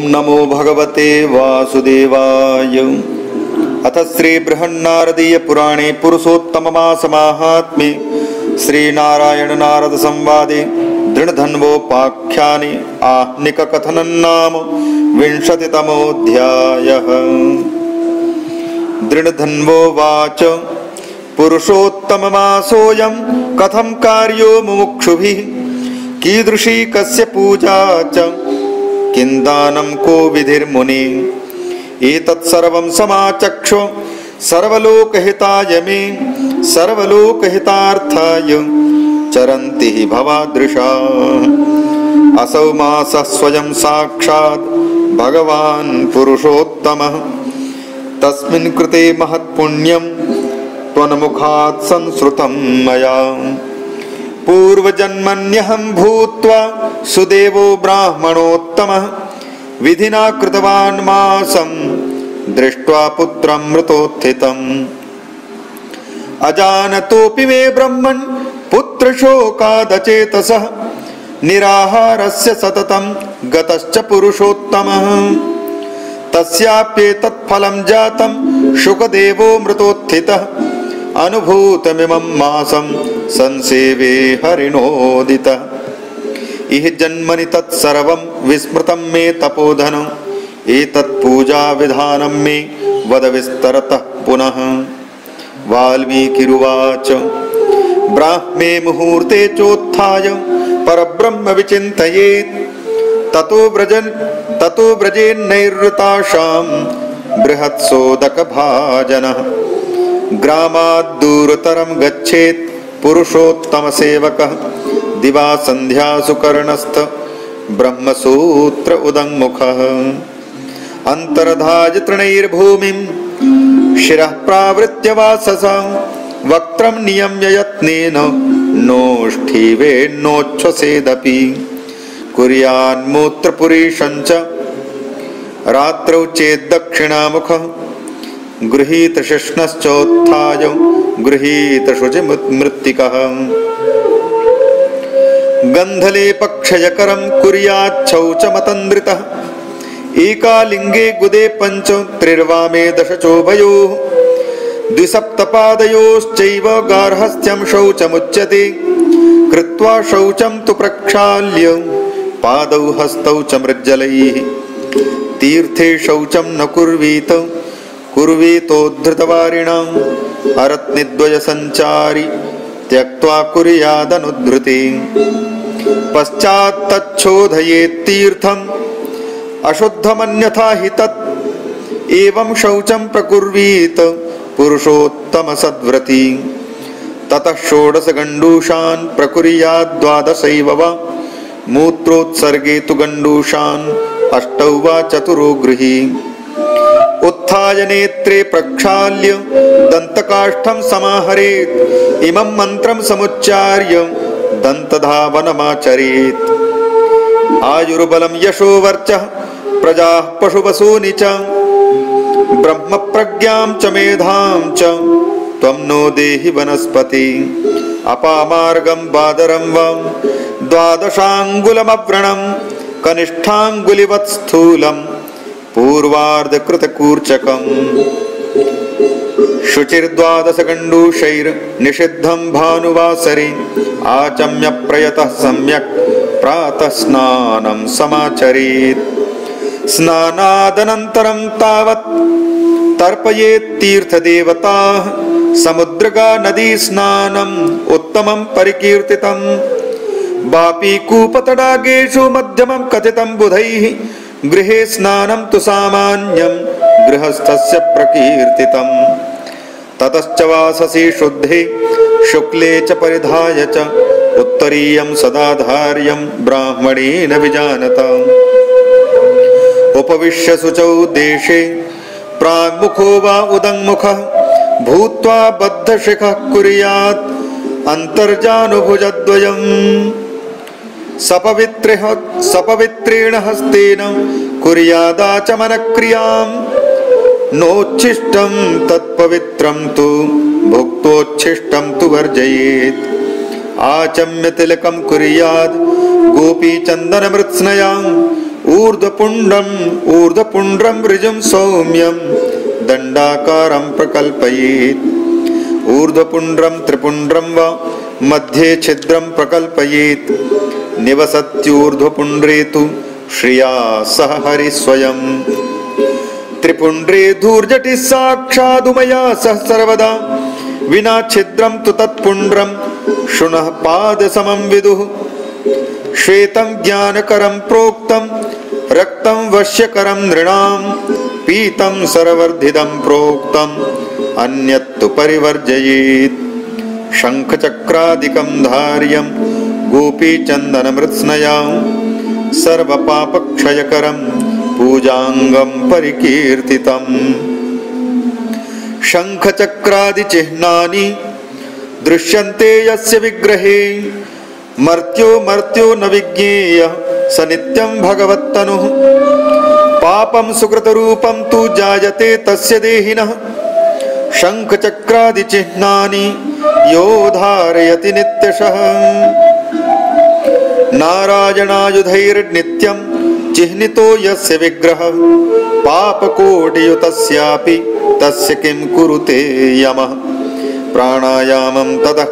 नमो भगवते वासुदेवाय। अथ श्री बृहन्नारदीय पुराणे पुरुषोत्तममासमाहात्म्ये श्रीनारायण नारद संवादे दृढधन्वोपाख्याने आह्निक कथनं नाम 20तमोऽध्यायः। दृढधन्वोवाच पुरुषोत्तममासोऽयं कथं कार्यो मुमुक्षुभिः, कीदृशी कस्य पूजा च किं दानं को विधिर्मुने। एतत् सर्वं समाचक्षु सर्वलोकहिताय मे सर्वलोकहितार्थाय चरन्ति हि भवादृशाः। असौ मासः स्वयं साक्षात् भगवान् पुरुषोत्तमः, तस्मिन् कृते महत्पुण्यं त्वन्मुखात् संश्रुतं मया। पूर्वजन्मन्यहं भूत्वा सुदेवो ब्राह्मणोत्तमः, विधिना कृतवान् मासं दृष्ट्वा पुत्रं मृतोत्थितम्। अजानतोऽपि मे ब्रह्मन् पुत्रशोकादचेतसः, निराहारस्य सततं गतश्च पुरुषोत्तमः। तस्याप्येतत् फलं जातं शुकदेवो मृतोत्थितः, अनुभूतमिमं मासं संसेवे हरिणोदितः। इह जन्मनि तत्सर्वं विस्मृतं मे तपोधन, एतत् पूजा विधानं मे वद विस्तरतः पुनः। वाल्मीकिरुवाच ब्राह्मे मुहूर्ते चोत्थाय परब्रह्म विचिन्तयेत्, ततो व्रजेन्नैरृताशां बृहत्सोदकभाजनः। ग्रामात् दूरतरं गच्छेत् पुरुषोत्तमसेवकः, दिवा सन्ध्यासु कर्णस्थ ब्रह्मसूत्र उदङ्मुखः। अन्तर्धाय तृणैर्भूमिं शिरः प्रावृत्य वाससा, वक्त्रं नियम्य यत्नेन नोष्ठीवेन्नोच्छ्वसेदपि। कुर्यान्मूत्रपुरीशं च रात्रौ चेद्दक्षिणामुखः, गृहीतशिष्णश्चोत्थाय गृहीतशुचिमृत्तिकः। गन्धलेपक्षयकरं कुर्याच्छौचमतन्द्रितः, एकालिङ्गे गुदे पञ्च त्रिर्वामे दश चोभयोः। द्विसप्तपादयोश्चैव गार्हस्थ्यं शौचमुच्यते, कृत्वा शौचं तु प्रक्षाल्य पादौ हस्तौ च मृज्जलैः। तीर्थे शौचं न कुर्वीतोद्धृतवारिणाम्, अरत्निद्वयसञ्चारि त्यक्त्वा कुर्यादनुद्धृति। पश्चात्तच्छोधयेत्तीर्थम् अशुद्धमन्यथा हि तत्, एवं शौचं प्रकुर्वीत पुरुषोत्तमसद्व्रती। ततः षोडशगण्डूषान् प्रकुर्याद् द्वादशैव वा, मूत्रोत्सर्गे तु गण्डूषान् अष्टौ वा चतुरो गृही। उत्थाय नेत्रे प्रक्षाल्य दन्तकाष्ठं समाहरेत्, इमं मन्त्रं समुच्चार्य दन्तधावनमाचरेत्। आयुर्बलं यशोवर्चः प्रजाः पशुपशूनि च, ब्रह्मप्रज्ञां च मेधां च त्वं नो देहि वनस्पति। अपामार्गं बादरं वा द्वादशाङ्गुलमव्रणं, कनिष्ठाङ्गुलिवत् स्थूलं पूर्वार्धकृतकूर्चकम्। शुचिर्द्वादशगण्डूषैर्निषिद्धं भानुवासरे, आचम्य प्रयतः सम्यक् प्रातः स्नानं समाचरेत्। स्नानादनन्तरं तावत् तर्पयेत् तीर्थदेवताः, समुद्रगा नदी स्नानम् उत्तमं परिकीर्तितम्। वापीकूपतडागेषु मध्यमं कथितं बुधैः, गृहे स्नानं तु सामान्यं गृहस्थस्य प्रकीर्तितम्। ततश्च वाससि शुद्धे शुक्ले च परिधाय च, उत्तरीयं सदाधार्यं ब्राह्मणेन विजानता। उपविश्य शुचौ देशे प्राङ्मुखो वा उदङ्मुखः, भूत्वा बद्धशिखः कुर्यात् अन्तर्जानुभुजद्वयम्। सपवित्रेण हस्तेन कुर्यादाचमनक्रियां, नोच्छिष्टं तत्पवित्रं तु भुक्तोच्छिष्टं तु वर्जयेत्। आचम्य तिलकं कुर्यात् गोपीचन्दनमृत्स्नयां, ऊर्ध्वपुण्ड्रं ऋजुं सौम्यं दण्डाकारं प्रकल्पयेत् ऊर्ध्वपुण्ड्रं त्रिपुण्ड्रं वा मध्ये छिद्रं प्रकल्पयेत् निवसत्यूर्ध्वपुण्ड्रे तु श्रिया सह हरिस्वयं त्रिपुण्ड्रे धूर्जटिः साक्षादुमया सह सर्वदा विना छिद्रं तु तत्पुण्ड्रं शुनः पादसमं विदुः श्वेतं ज्ञानकरं प्रोक्तं रक्तं वश्यकरं नृणां पीतं सरवर्धितं प्रोक्तम् अन्यत्तु परिवर्जयेत् शङ्खचक्रादिकं धार्यं गोपीचन्दनमृत्स्नया सर्वपापक्षयकरं पूजाङ्गं परिकीर्तितम् शङ्खचक्रादिचिह्नानि दृश्यन्ते यस्य विग्रहे मर्त्यो न विज्ञेयः स नित्यं भगवत्तनुः पापं सुकृतरूपं तु जायते तस्य देहिनः शङ्खचक्रादिचिह्नानि यो धारयति नित्यशः नारायणायुधैर्नित्यं चिह्नितो यस्य विग्रहः पापकोटियुतस्यापि तस्य किं कुरुते यमः प्राणायामं ततः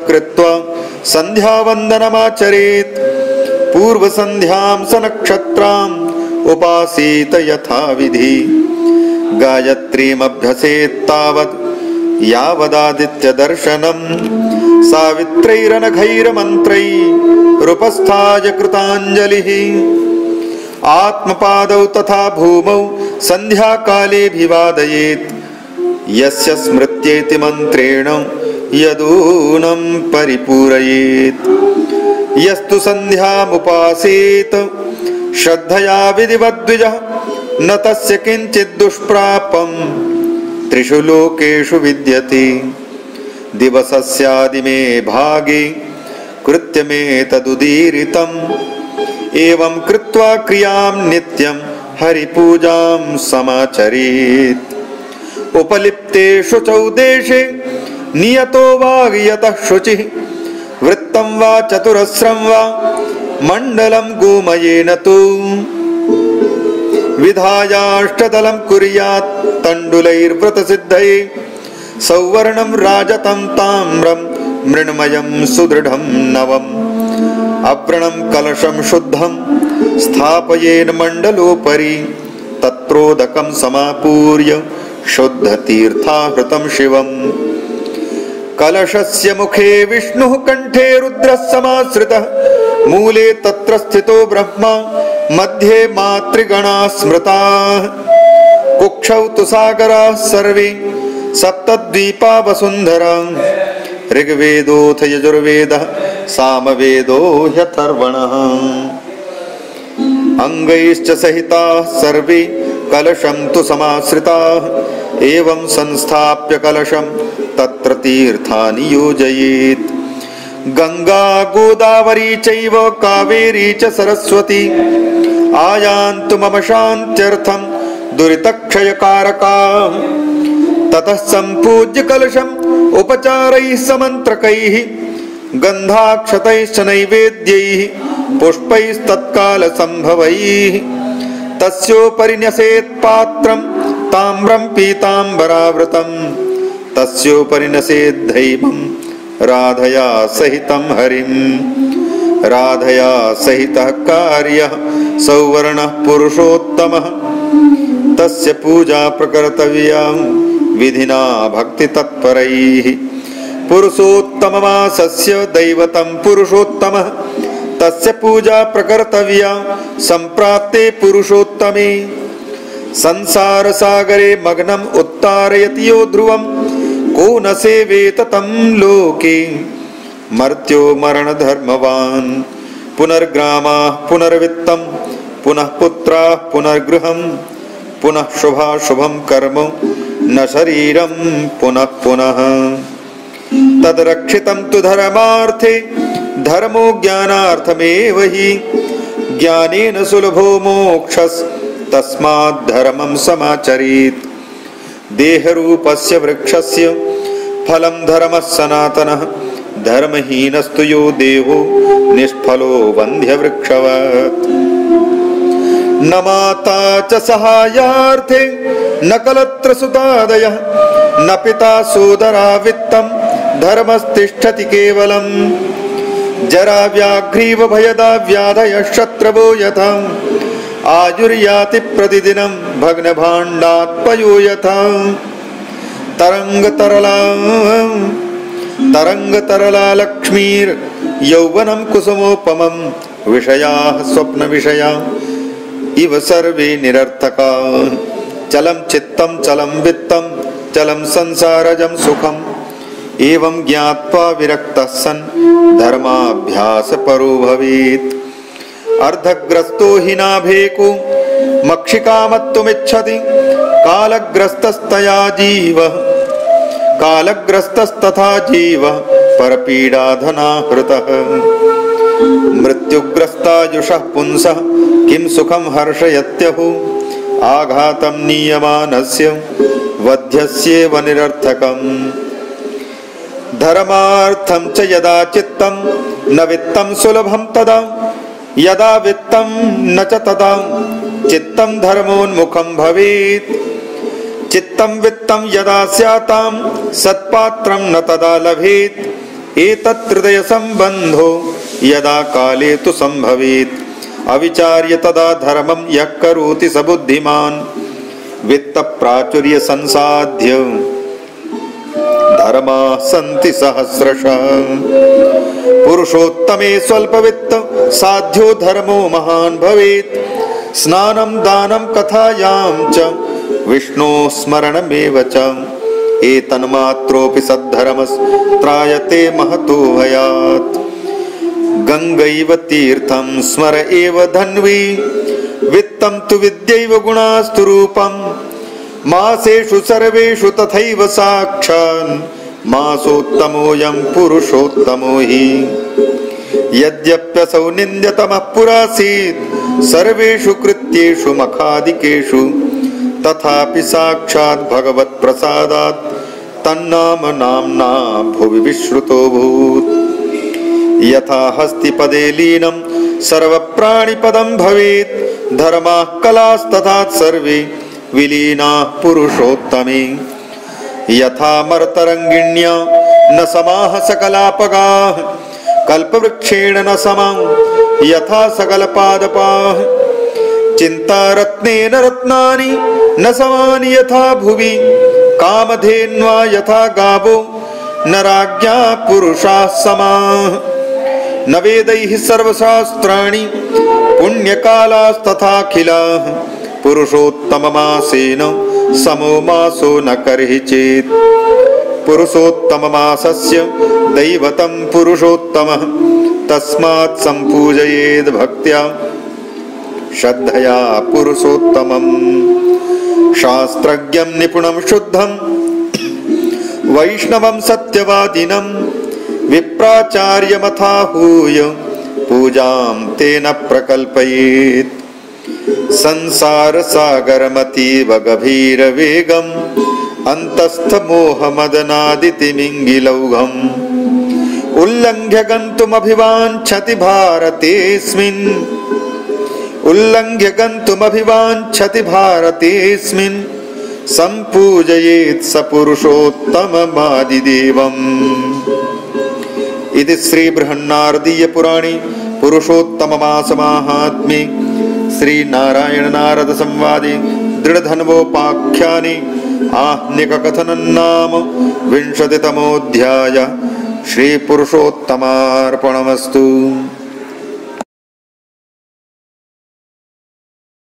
कृत्वा सन्ध्यावन्दनमाचरेत् पूर्वसन्ध्यां स नक्षत्राम् उपासीत यथाविधि गायत्रीमभ्यसेत् तावत् यावदादित्यदर्शनं सावित्रैरनघैर्मन्त्रैरुपस्थाय कृताञ्जलिः आत्मपादौ तथा भूमौ सन्ध्याकालेऽभिवादयेत् यस्य स्मृत्येति मन्त्रेण यदूनं परिपूरयेत् यस्तु सन्ध्यामुपासेत श्रद्धया विधिवद्विजः न तस्य किञ्चित् दुष्प्रापं त्रिषु लोकेषु विद्यते दिवसस्यादिमे भागे कृत्यमेतदुदीरितम् एवं कृत्वा क्रियां नित्यं हरिपूजां समाचरेत् उपलिप्तेषु चौदेशे नियतो वा यतः शुचिः वृत्तं वा चतुरस्रं वा मण्डलं गोमयेन तु विधायाष्टदलं कुर्यात् तण्डुलैर्व्रतसिद्धये सौवर्णं राजतं ताम्रं मृण्मयं सुदृढं नवम् अव्रणं कलशं शुद्धं स्थापयेन् मण्डलोपरि तत्रोदकं समापूर्य शुद्धतीर्थाहृतं शिवम् कलशस्य मुखे विष्णुः कण्ठे रुद्रः समाश्रितः मूले तत्र स्थितो ब्रह्मा मध्ये मातृगणाः स्मृताः कुक्षौ तु सागराः सर्वे सप्तद्वीपा वसुन्धरा ऋग्वेदोऽथ यजुर्वेदः सामवेदो ह्यथर्वणः अङ्गैश्च सहिताः सर्वे कलशं तु समाश्रिताः एवं संस्थाप्य कलशं तत्र तीर्थानि योजयेत् गंगा गोदावरी चैव कावेरी च सरस्वती आयान्तु मम शान्त्यर्थं दुरितक्षयकारकाः ततः सम्पूज्य कलशम् उपचारैः समन्त्रकैः गन्धाक्षतैश्च नैवेद्यैः पुष्पैस्तत्कालसम्भवैः तस्योपरि न्यसेत् पात्रं ताम्रं पीताम्बरावृतं तस्योपरि न्यसेत् दैवं राधया सहितं हरिं राधया सहितः कार्यः सौवर्णः पुरुषोत्तमः तस्य पूजा प्रकर्तव्या विधिना भक्तितत्परैः पुरुषोत्तममासस्य दैवतं पुरुषोत्तमः तस्य पूजा प्रकर्तव्या सम्प्राप्ते पुरुषोत्तमे संसारसागरे मग्नम् उत्तारयति यो ध्रुवं को न सेवेत तं लोके मर्त्यो मरणधर्मवान् पुनर्ग्रामाः पुनर्वित्तं पुनः पुत्राः पुनर्गृहं पुनः शुभाशुभं कर्म न शरीरं पुनः पुनः तद्रक्षितं तु धर्मार्थे धर्मो ज्ञानार्थमेव हि ज्ञानेन सुलभो मोक्षस्तस्मात् धर्मं समाचरेत् देहरूपस्य वृक्षस्य फलं धर्मः सनातनः धर्महीनस्तु यो देहो निष्फलो वन्ध्यवृक्षवत्। न माता च सहायार्थे न कलत्र सुतादयः न पिता सोदरा वित्तं धर्मस्तिष्ठति केवलम्। जरा व्याघ्रीव भयदा व्याधयः शत्रवो यथा आयुर्याति प्रतिदिनं भग्नभाण्डात्पयो यथा। तरंगतरला लक्ष्मीर् यौवनं कुसुमोपमं विषयाः स्वप्नविषया इव सर्वे निरर्थका। चलं चित्तं चलं वित्तं चलं संसारजं सुखम् एवं ज्ञात्वा विरक्तः सन् धर्माभ्यासपरो भवेत्। अर्धग्रस्तो हि नाभेको मक्षिकामत्तुमिच्छति कालग्रस्तस्तथा जीवः परपीडाधनाहृतः। मृत्युग्रस्तायुषः पुंसः किं सुखं हर्षयत्यहो आघातं नीयमानस्य वध्यस्येव निरर्थकम्। धर्मार्थं च यदा चित्तं न वित्तं सुलभं तदा यदा वित्तं न च तदा चित्तं धर्मोन्मुखं भवेत्। चित्तं वित्तं यदा स्यातां सत्पात्रं न तदा लभेत्। एतत् हृदय सम्बन्धो यदा काले तु सम्भवेत्। अविचार्य तदा धर्मं यः करोति स बुद्धिमान् वित्त प्राचुर्य संसाध्य धर्माः सन्ति सहस्रशः। पुरुषोत्तमे स्वल्पवित्त साध्यो धर्मो महान् भवेत्। स्नानं दानं कथायां च विष्णोः स्मरणमेव च एतन्मात्रोऽपि सद्धर्मस्त्रायते महतो भयात्। गंगैव तीर्थं स्मर एव धन्वी वित्तं तु विद्यैव गुणास्तु रूपम्। मासेषु सर्वेषु तथैव साक्षान् मासोत्तमोऽयं पुरुषोत्तमो हि। यद्यप्यसौ निन्द्यतमः पुरासीत् सर्वेषु कृत्येषु मखादिकेषु तथापि साक्षात् भगवत्प्रसादात् तन्नाम नाम्ना भुवि विश्रुतोऽभूत्। यथा हस्तिपदे लीनं सर्वप्राणिपदं भवेत् धर्माः कलास्तथा सर्वे विलीनाः पुरुषोत्तमे। यथा मर्तरङ्गिण्या न समाः सकलापगाः कल्पवृक्षेण न समां यथा सकलपादपाः। चिन्तारत्नेन रत्नानि न समानि यथा भुवि कामधेन्वा यथा गावो न राज्ञा पुरुषाः समाः। न वेदैः सर्वशास्त्राणि पुण्यकालास्तथाखिलाः पुरुषोत्तममासेन समो मासो न कर्हि चेत्। पुरुषोत्तममासस्य दैवतं पुरुषोत्तमः तस्मात् सम्पूजयेद् भक्त्या श्रद्धया पुरुषोत्तमम्। शास्त्रज्ञं निपुणं शुद्धं वैष्णवं सत्यवादिनं विप्राचार्यमथाहूय पूजां तेन प्रकल्पयेत्। संसारसागरमतीव गभीरवेगम् अन्तस्थमोहमदनादितिमिङ्गिलौघम् उल्लङ्घ्य गन्तुमभिवाञ्छति भारतेऽस्मिन्। उल्लङ्घ्य भारतेऽस्मिन् सम्पूजयेत् स पुरुषोत्तममादिदेवम्। इति श्री बृहन्नारदीय पुराणे पुरुषोत्तममासमाहात्म्ये श्री नारायण नारद संवादे दृढधन्वोपाख्याने आह्निक कथनं नाम 20तमोऽध्यायः। श्री पुरुषोत्तमार्पणमस्तु।